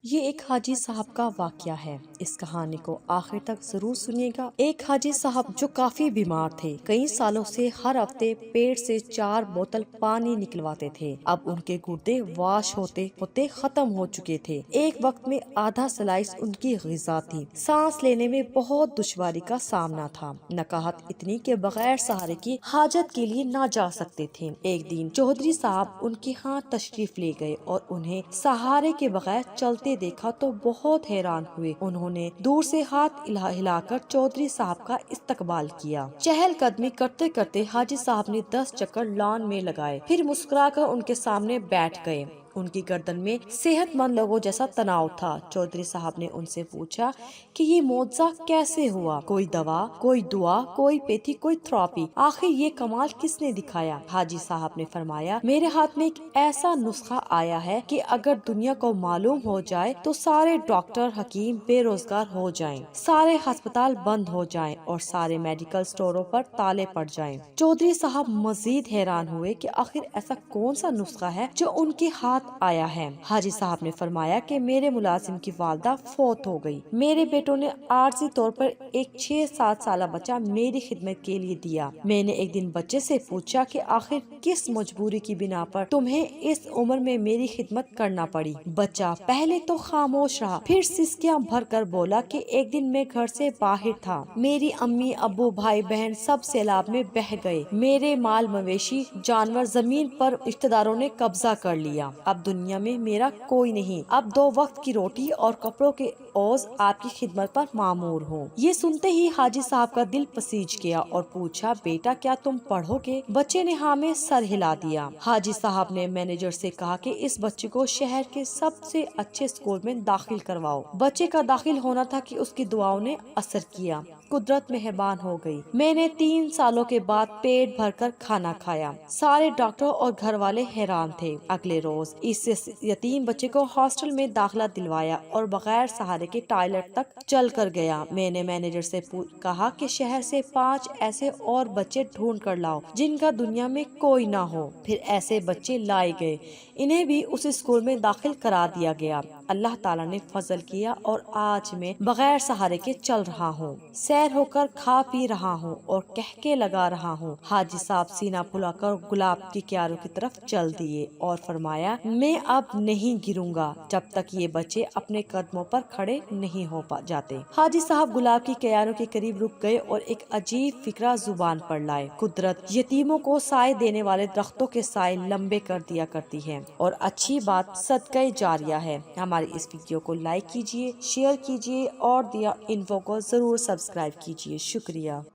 یہ ایک حاجی صاحب کا واقعہ ہے۔ اس کہانی کو آخر تک ضرور سنیے گا۔ ایک حاجی صاحب جو کافی بیمار تھے، کئی سالوں سے ہر ہفتے پیٹ سے 4 بوتل پانی نکلواتے تھے۔ اب ان کے گردے واش ہوتے ہوتے ختم ہو چکے تھے۔ ایک وقت میں آدھا سلائس ان کی غذا تھی۔ سانس لینے میں بہت دشواری کا سامنا تھا۔ نکاہت اتنی کہ بغیر سہارے کی حاجت کے لیے نہ جا سکتے تھے۔ ایک دن چودھری صاحب ان کے ہاں تشریف لے گئے اور انہیں سہارے کے بغیر چلتے دیکھا تو بہت حیران ہوئے۔ انہوں نے دور سے ہاتھ ہلا کر چودھری صاحب کا استقبال کیا۔ چہل قدمی کرتے کرتے حاجی صاحب نے 10 چکر لان میں لگائے، پھر مسکرا کر ان کے سامنے بیٹھ گئے۔ ان کی گردن میں صحت مند لوگوں جیسا تناؤ تھا۔ چودھری صاحب نے ان سے پوچھا کہ یہ معجزہ کیسے ہوا؟ کوئی دوا، کوئی دعا، کوئی پیتھی، کوئی تھراپی، آخر یہ کمال کس نے دکھایا؟ حاجی صاحب نے فرمایا، میرے ہاتھ میں ایک ایسا نسخہ آیا ہے کہ اگر دنیا کو معلوم ہو جائے تو سارے ڈاکٹر حکیم بے روزگار ہو جائیں، سارے ہسپتال بند ہو جائیں اور سارے میڈیکل سٹوروں پر تالے پڑ جائیں۔ چودھری صاحب مزید حیران ہوئے کہ آخر ایسا کون سا نسخہ ہے جو ان کے ہاتھ آیا ہے۔ حاجی صاحب نے فرمایا کہ میرے ملازم کی والدہ فوت ہو گئی۔ میرے بیٹوں نے عارضی طور پر ایک 6-7 سالہ بچہ میری خدمت کے لیے دیا۔ میں نے ایک دن بچے سے پوچھا کہ آخر کس مجبوری کی بنا پر تمہیں اس عمر میں میری خدمت کرنا پڑی؟ بچہ پہلے تو خاموش رہا، پھر سسکیاں بھر کر بولا کہ ایک دن میں گھر سے باہر تھا، میری امی ابو بھائی بہن سب سیلاب میں بہہ گئے، میرے مال مویشی جانور زمین پر اقتداروں نے قبضہ کر لیا، اب دنیا میں میرا کوئی نہیں، اب 2 وقت کی روٹی اور کپڑوں کے عوض آپ کی خدمت پر مامور ہوں۔ یہ سنتے ہی حاجی صاحب کا دل پسیج گیا اور پوچھا، بیٹا کیا تم پڑھو گے؟ بچے نے ہاں میں سر ہلا دیا۔ حاجی صاحب نے مینیجر سے کہا کہ اس بچے کو شہر کے سب سے اچھے اسکول میں داخل کرواؤ۔ بچے کا داخل ہونا تھا کہ اس کی دعاؤں نے اثر کیا، قدرت مہربان ہو گئی۔ میں نے 3 سالوں کے بعد پیٹ بھر کر کھانا کھایا۔ سارے ڈاکٹر اور گھر والے حیران تھے۔ اگلے روز اس یتیم بچے کو ہاسٹل میں داخلہ دلوایا اور بغیر سہارے کے ٹوائلٹ تک چل کر گیا۔ میں نے مینیجر سے کہا کہ شہر سے 5 ایسے اور بچے ڈھونڈ کر لاؤ جن کا دنیا میں کوئی نہ ہو۔ پھر ایسے بچے لائے گئے، انہیں بھی اس اسکول میں داخل کرا دیا گیا۔ اللہ تعالیٰ نے فضل کیا اور آج میں بغیر سہارے کے چل رہا ہوں، سیر ہو کر کھا پی رہا ہوں اور کہکے لگا رہا ہوں۔ حاجی صاحب سینہ پھلا کر گلاب کی کیاروں کی طرف چل دیے اور فرمایا، میں اب نہیں گروں گا جب تک یہ بچے اپنے قدموں پر کھڑے نہیں ہو جاتے۔ حاجی صاحب گلاب کی کیاروں کے قریب رک گئے اور ایک عجیب فکرہ زبان پر لائے۔ قدرت یتیموں کو سائے دینے والے درختوں کے سائے لمبے کر دیا کرتی ہے اور اچھی بات صدقہ جاریہ ہے۔ ہماری اس ویڈیو کو لائک کیجیے، شیئر کیجیے اور دیا انفو کو ضرور سبسکرائب کیجیے۔ شکریہ۔